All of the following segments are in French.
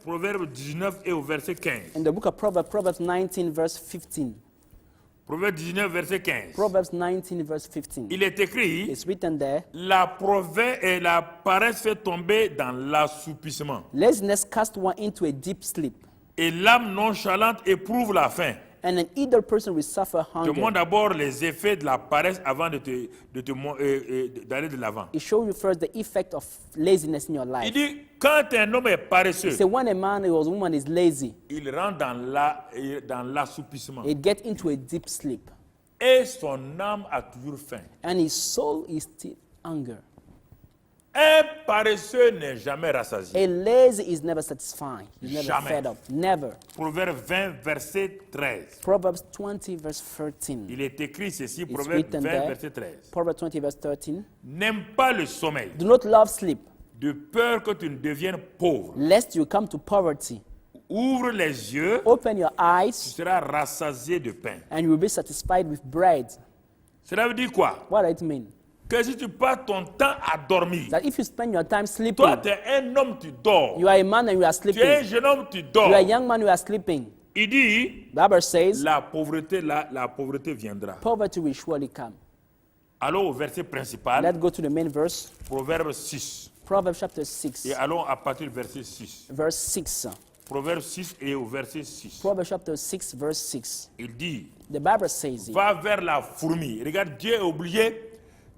Proverbe 19 et au verset 15. In the book of Proverbs, Proverbs 19, verse 15. Proverbe 19, verset 15. Proverbs 19, verse 15. Il est écrit, It's written there, la paresse fait tomber dans l'assoupissement. laziness casts one into a deep sleep, Et l'âme nonchalante éprouve la faim. and an idle person will suffer Te montre hunger. d'abord les effets de la paresse avant d'aller de l'avant. It shows you first the effect of laziness in your Il life. dit, quand un homme est paresseux, So when a man or a woman is lazy, il rentre dans l'assoupissement. it gets into a deep sleep, Et son âme a toujours faim. and his soul is still hunger. Un paresseux n'est jamais rassasié. A lazy is never satisfied. He's never Jamais. fed up. Never. Proverbe 20, verset 13. Proverbs 20, verse 13. Il est écrit ceci, It's Proverbe written 20, there. verset 13. Proverbs 20, verse 13. N'aime pas le sommeil, Do not love sleep, de peur que tu ne deviennes pauvre. lest you come to poverty. Ouvre les yeux, Open your tu eyes, seras rassasié de pain. and you will be satisfied with bread. Cela veut dire quoi? What does it mean? Que si tu passes ton temps à dormir, That if you spend your time toi sleeping, tu es un homme, tu dors. you are a man and you are Tu es un sleeping. jeune homme, tu You dors. are a young man, you are sleeping. Il dit, The Bible says, la pauvreté viendra. poverty will surely come. Allons au verset principal, Let's go to the main verse, Proverbe 6. Proverbs chapter 6, Et allons à partir du verset 6. verse 6. Proverbe 6 et au verset 6. Proverbs chapter 6, verse 6. Il dit, The Bible says it. va vers la fourmi. Regarde, Dieu est obligé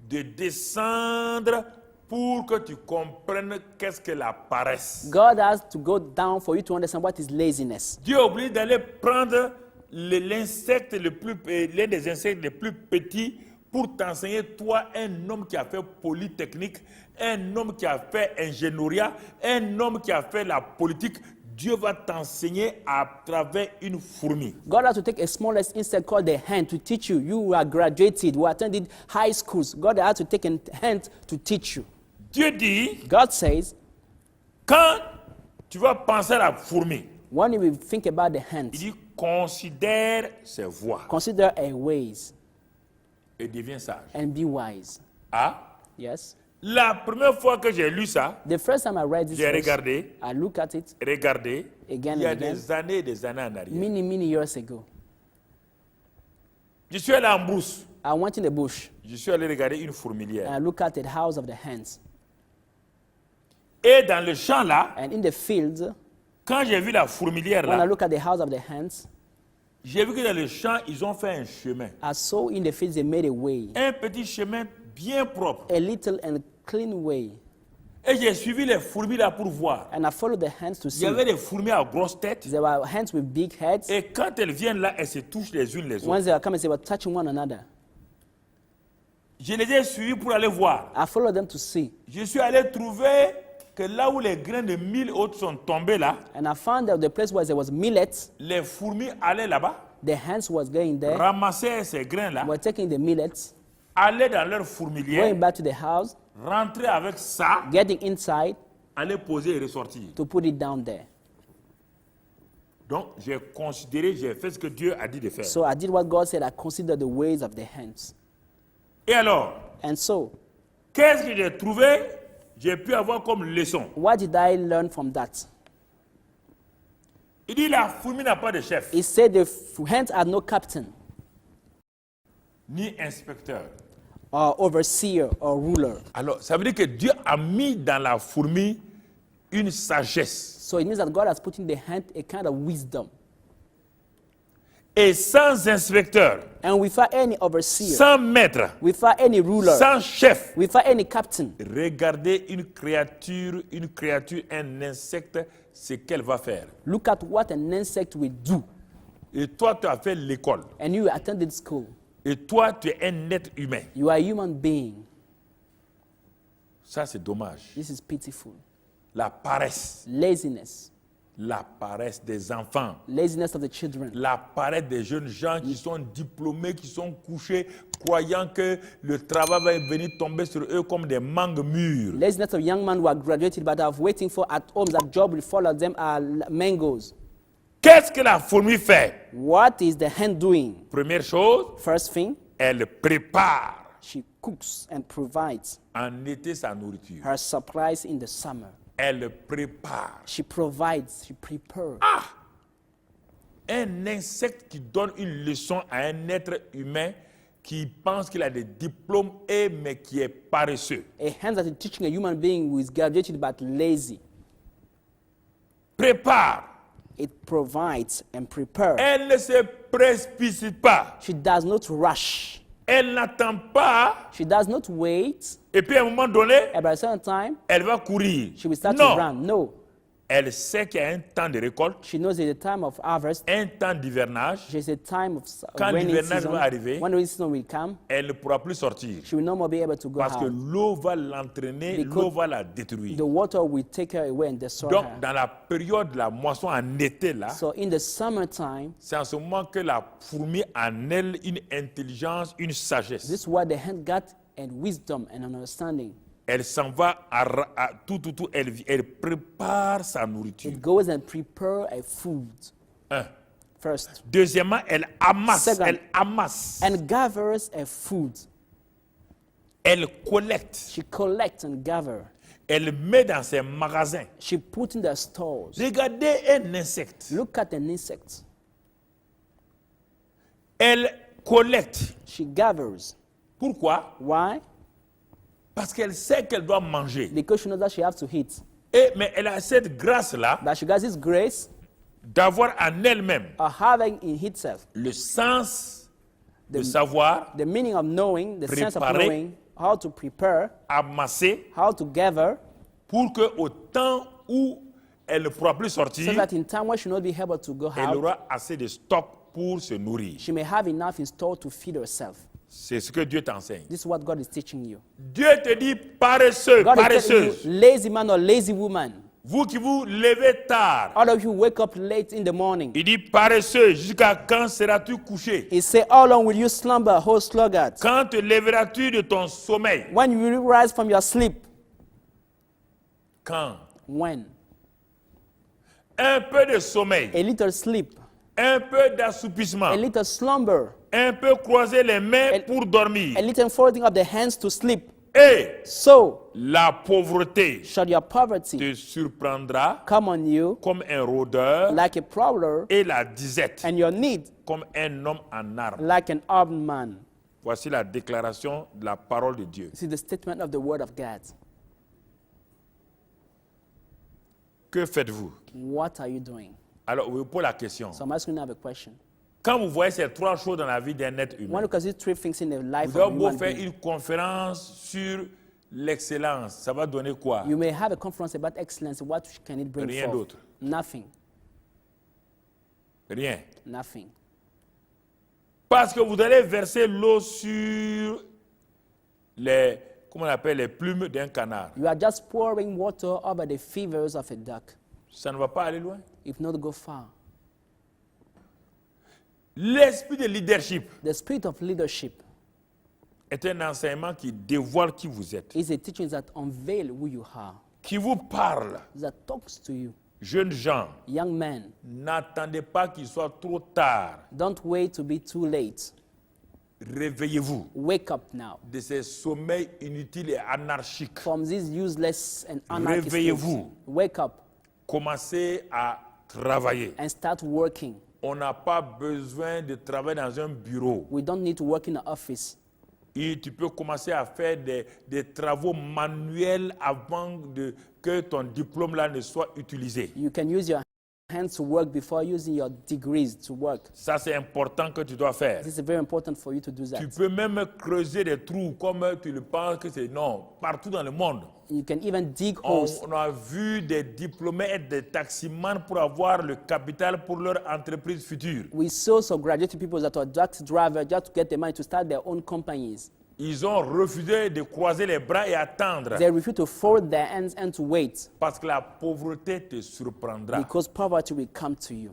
de descendre pour que tu comprennes qu'est-ce que la paresse. God has to go down for you to understand what is laziness. Dieu est obligé d'aller prendre l'insecte l'un des insectes les plus petits pour t'enseigner, toi, un homme qui a fait polytechnique, un homme qui a fait ingénierie, un homme qui a fait la politique. Dieu va t'enseigner à travers une fourmi. God has to take a smallest insect called the hand to teach you. You who are graduated, who attended high schools. God has to take a hand to teach you. Dieu dit, God says, quand tu vas penser à la fourmi, when you will think about the hand, il dit, considère ses voies consider her ways et deviens sage. and be wise. Ah, Yes. la première fois que j'ai lu ça, The first time I read this j'ai verse, regardé, I look at it il again y a and again, des années en arrière. many years ago. Je suis allé en brousse. I went in the bush Je suis allé regarder une and fourmilière. I look at the house of the hands. Et dans le champ là, And in the field, quand j'ai vu la fourmilière when I là, look at the house of the hands, j'ai vu que dans le champ, ils ont fait un chemin. I saw in the fields they made a way, Un petit chemin bien propre. a little and clean way. Et j'ai suivi les fourmis là pour voir. And I followed the hands to Il y see. avait des fourmis à grosse tête. There were hands with big heads. Et quand elles viennent là, elles se touchent les unes les autres. Once they were coming, they were touching one another. Je les ai suivis pour aller voir. I followed them to see. Je suis allé trouver que là où les grains de mil autres sont tombés là, And I found that the place where there was millet, les fourmis allaient là-bas, the hands was going there, ramassaient ces grains là, were taking the millets, allaient dans leur going fourmilière, back to the house, rentraient avec ça, getting inside allaient poser et ressortir. to put it down there. Donc j'ai considéré, j'ai fait ce que Dieu a dit de faire. So I did what God said. I considered the ways of the hands. Et alors, And so, qu'est-ce que j'ai trouvé? J'ai pu avoir comme leçon. what did I learn from that? Il dit la fourmi n'a pas de chef, He said the hands had no captain ni inspecteur. or overseer or ruler. Alors, ça veut dire que Dieu a mis dans la fourmi une sagesse. So it means that God has put in the hand a kind of wisdom. Et sans inspecteur, And without any overseer, sans maître, without any ruler, sans chef, without any captain, regardez une créature, un insecte, ce qu'elle va faire. look at what an insect will do. Et toi, tu as fait l'école. And you attended school. Et toi, tu es un être humain. You are a human being. Ça, c'est dommage. This is pitiful. La paresse des enfants, Laziness of the children. la paresse des jeunes gens qui sont diplômés, qui sont couchés, croyant que le travail va venir tomber sur eux comme des mangues mûres. Laziness of young men who are graduated but are waiting for at home that job will fall on them are mangoes. Qu'est-ce que la fourmi fait? What is the hand doing? Première chose, First thing, elle prépare She cooks and provides en été sa nourriture. her supplies in the summer. Elle prépare. She provides, she prepares. Un insecte qui donne une leçon à un être humain qui pense qu'il a des diplômes mais qui est paresseux. A hand that is teaching a human being who is graduated but lazy. Prépare. It provides and prepares. Elle ne se précipite pas. She does not rush. Elle n'attend pas. She does not wait. Et puis à un moment donné, And by a certain time, elle va courir. she will start Non. to run. No. Elle sait qu'il y a un temps de récolte, She knows there's a time of harvest. un temps d'hivernage. There's a time of Quand rainy l'hivernage season. va arriver, When the rainy season will come, Elle ne pourra plus sortir. she will no more be able to go Parce que out. l'eau va l'entraîner, Because l'eau va la détruire. The water will take her away and destroy Donc, her. dans la période de la moisson en été, là, So in the summertime, c'est en ce moment que la fourmi en elle une intelligence, une sagesse. this is what the hand got and wisdom and understanding. Elle s'en va à tout, elle prépare sa nourriture. It goes and prepare a food Un. first Deuxièmement, elle amasse, Second. elle amasse, and gathers a food. elle collecte, She collects and gathers. elle met dans ses magasins. She puts in the stores. Regardez un insecte. Look at an insect. Elle collecte. She gathers. Pourquoi? Why? Parce qu'elle sait qu'elle doit manger. Because she knows that she has to eat. Mais elle a cette grâce-là That she has this grace d'avoir en elle-même of having in itself le sens de savoir the meaning of knowing, the sense of Préparer. knowing how to prepare, amasser how to gather, pour que au temps où elle ne pourra plus so sortir, that in time when she will not be able to go elle out, aura assez de stock pour se nourrir. she may have enough in store to feed herself. C'est ce que Dieu t'enseigne. This is what God is teaching you. Dieu te dit paresseux, God is telling paresseuse. you, lazy man or lazy woman. Vous qui vous levez tard, All of you wake up late in the morning. il dit paresseux, jusqu'à quand seras-tu couché? He say, how long will you slumber, whole sluggard? Quand te lèveras-tu de ton sommeil? When you will rise from your sleep? Quand? When? Un peu de sommeil, A little sleep, un peu d'assoupissement, a little slumber, un peu croiser les mains pour dormir. a little folding of the hands to sleep. Et So la pauvreté shall your poverty te surprendra come on you comme un rôdeur like a prowler, et la disette and your need comme un homme en armes. like an armed man. Voici la déclaration de la parole de Dieu. This is the statement of the word of God. Que faites-vous? What are you doing? Alors, je vous pose la question. So I'm asking you now a question. Quand vous voyez ces trois choses dans la vie d'un être When humain, you consider three things in the life vous of a avez beau human faire being, une conférence sur l'excellence, ça va donner quoi? you may have a conference about excellence. What can it bring Rien forth? d'autre. Nothing. Rien. Nothing. Parce que vous allez verser l'eau sur les, comment on appelle, les plumes d'un canard. You are just pouring water over the fevers of a duck. Ça ne va pas aller loin. If not, go far. L'esprit de leadership The spirit of leadership est un enseignement qui dévoile qui vous êtes, is a teaching that unveils who you are, qui vous parle. that talks to you. Jeunes gens, Young men, n'attendez pas qu'il soit trop tard. don't wait to be too late. Réveillez-vous Wake up now de ces sommeils inutiles et anarchiques. from these useless and anarchic sleeps. Réveillez-vous. Wake up Commencez à travailler. and start working. On n'a pas besoin de travailler dans un bureau. We don't need to work in an office. Et tu peux commencer à faire des travaux manuels avant que ton diplôme là ne soit utilisé. You can use your hands to work before using your degrees to work. Ça, c'est important que tu dois faire. This is very important for you to do Tu that. peux même creuser des trous comme tu le penses que c'est non, partout dans le monde. You can even dig On holes. a vu des diplômés être des taximans pour avoir le capital pour leur entreprise future. We saw some graduated people that are taxi drivers just to get the money to start their own companies. Ils ont refusé de croiser les bras et attendre They refuse to fold their hands and to wait parce que la pauvreté te surprendra. because poverty will come to you.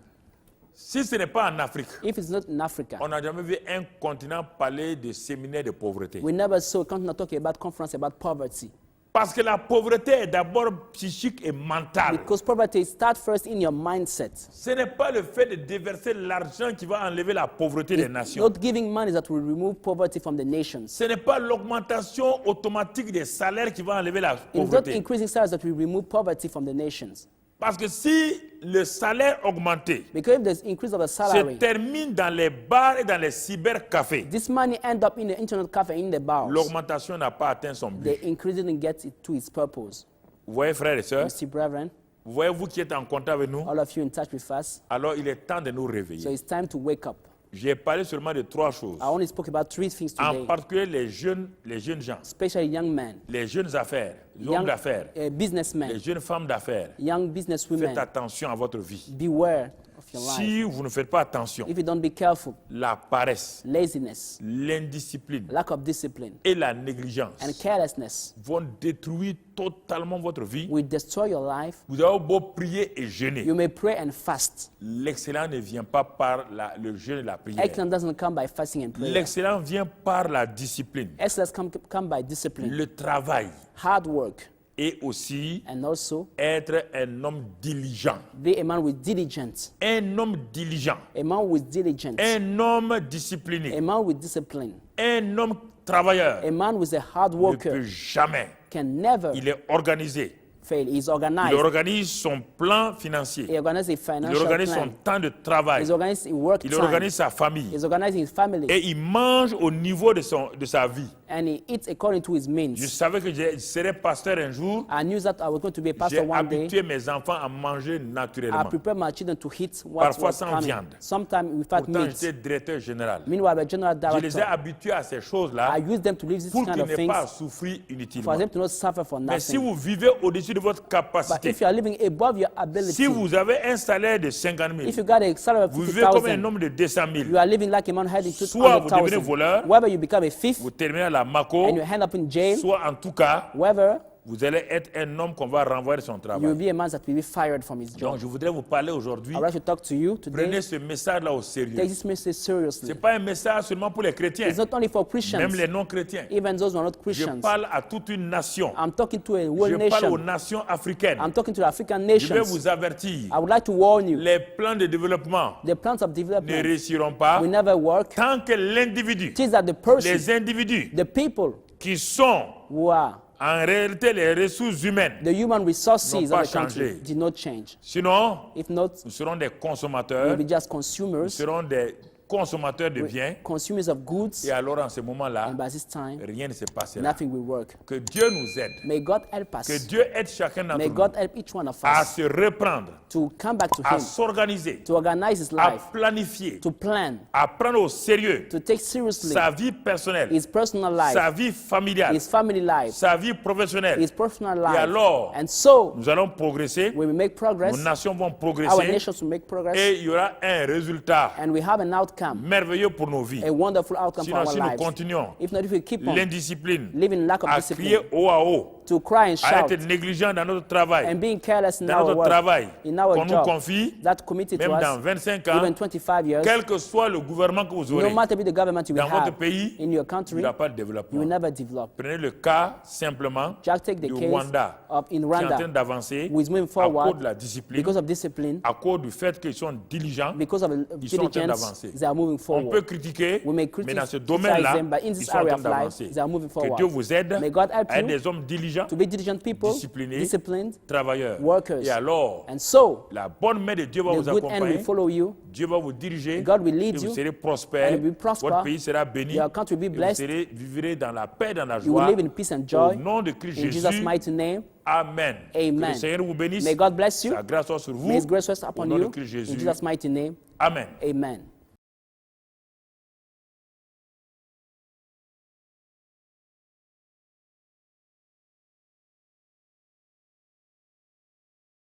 Si ce n'est pas en Afrique, If it's not in Africa, on n'a jamais vu un continent parler de séminaire de pauvreté. we never saw a continent talking about conference about poverty. Parce que la pauvreté est d'abord psychique et mentale. Because poverty starts first in your mindset. Ce n'est pas le fait de déverser l'argent qui va enlever la pauvreté des nations. Not giving money that will remove poverty from the nations. Ce n'est pas l'augmentation automatique des salaires qui va enlever la It's not pauvreté. increasing salaries that will remove poverty from the nations. Parce que si le salaire augmenté Because if there's increase of the se salary, termine dans les bars et dans les cybercafés, this money end up in the internet cafe, in the bars. l'augmentation n'a pas atteint son but. The increase didn't get it to its purpose. Vous voyez, frères et sœurs, You see, brethren, vous voyez, vous qui êtes en contact avec nous, all of you in touch with us, alors il est temps de nous so réveiller. it's time to wake up. J'ai parlé seulement de 3 choses. I only spoke about 3 things En today, particulier les jeunes gens, especially young men, les jeunes affaires, les hommes young d'affaires, les businessmen, jeunes femmes d'affaires. young Faites businesswomen. attention à votre vie. Beware of your life. Si vous ne faites pas attention, If you don't be careful, la paresse, laziness, l'indiscipline lack of discipline, et la négligence and carelessness vont détruire totalement votre vie. will destroy your life. Vous avez beau prier et jeûner, You may pray and fast. l'excellence ne vient pas par le jeûne et la prière. Excellence doesn't come by fasting and prayer. L'excellence vient par la discipline, Excellence come by discipline, le travail hard work, et aussi and also être un homme diligent. be a man with diligence. Un homme diligent, A man with diligence. un homme A discipliné, man with discipline. un homme travailleur A man with a hard ne peut worker jamais. can never Il est organisé. fail. He's Il organized. organise son plan financier. He organizes a Il financial organise son plan. temps de travail. He's organized in work Il time. organise sa famille. He's organizing his family. Et il mange au niveau de sa vie. And he eats according to his Je means. savais que je serais pasteur un jour. I knew that I was going to be a J'ai pastor one day. habitué mes enfants à manger I naturellement. prepared my children to eat what Parfois was sans coming. viande. Sometimes without Pourtant, meat. j'étais directeur général. Meanwhile, the general Je les ai director, habitués à ces choses-là I use them to live this pour kind qu'ils of n'aient things pas à souffrir for inutilement. them to not suffer for Mais si nothing. vous vivez au-dessus de votre But capacité, if you are living above your ability, si vous avez un salaire de 50 if 000, you got a salary of vous vivez comme un 50,000, homme de 200 000, you are living like a man heading to Soit vous devenez 200,000. voleur, Whether you become a thief vous terminez à la MACO, and you end up in jail, soit en tout cas, whether vous allez être un homme qu'on va renvoyer de son you will travail. be a man that will be fired from his Donc, job. je voudrais vous parler aujourd'hui. I would like to talk to you Prenez today. ce message-là au sérieux. Take this message Ce seriously. n'est pas un message seulement pour les chrétiens, It's not only for même Christians, les non-chrétiens. even those who are not Je Christians. parle à toute une nation. I'm talking to a Je whole parle aux nation. nations africaines. I'm talking to the African Je vais nations. vous avertir. I would like to warn you, Les plans de développement the plans of ne development réussiront pas will never work. tant que l'individu, It is that the person, les individus the people qui sont who are en réalité les ressources humaines, the human resources N'ont of pas the country changé. did not change. sinon If not, nous serons des we'll consommateurs, be just nous consumers, serons des consommateurs de biens. consumers of goods, Et alors en ce moment-là, and by this time, rien ne se passera. nothing will work. Que Dieu nous aide. May God help Que us. Dieu aide chacun May d'entre God nous help each one of à us se reprendre, to come back to à Him, s'organiser, to organize His à life, planifier, to plan, à prendre au sérieux to take seriously sa vie personnelle, His personal sa life, vie familiale, His family life, sa vie professionnelle. His personal Et life. alors, And so, nous allons progresser, we will make progress, nos nations vont our progresser nations will make progress, et il y aura un résultat and we have an outcome, merveilleux pour nos vies. a wonderful outcome for Sinon, our si nous lives. continuons If not, if we keep on l'indiscipline, living in lack of à crier discipline, haut à haut, to cry and à shout, être négligent dans notre travail, and being careless in dans our notre work, travail, in our qu'on nous job, confie, that committed to même dans us, 25 ans, even 25 years, quel que soit le gouvernement que vous no aurez, matter the government you will dans votre have pays, in your il country, n'y aura pas de you will développement. never develop. Prenez le cas simplement Just take the du case Rwanda, of in qui est en train Rwanda, d'avancer who is moving à cause forward de la discipline, because of discipline, à cause du fait qu'ils sont diligents. because of Ils sont en train diligence, d'avancer. they are moving On peut forward. critiquer, We may mais dans ce criticize domaine-là, them, but in ils this sont en area train of life, d'avancer. they are moving Que forward. Dieu vous aide May God help à être you des hommes diligents, to be diligent people, disciplinés, disciplined, travailleurs. workers. Et alors, And so, la bonne main de Dieu va the vous good end will accompagner, follow you, Dieu va vous diriger, God will et lead vous you, serez prospères, and you will prosper, votre pays sera béni, your country will be et vous blessed, vivrez dans la paix, dans la you will joie. live in peace and Au joy. nom de Christ In Jesus' Jésus, mighty name, Amen. Que Amen. le Seigneur vous bénisse, may God bless you. sa grâce soit sur vous, May His grace rest au upon nom de you. Christ In Jésus. Jesus' mighty name, Amen. amen.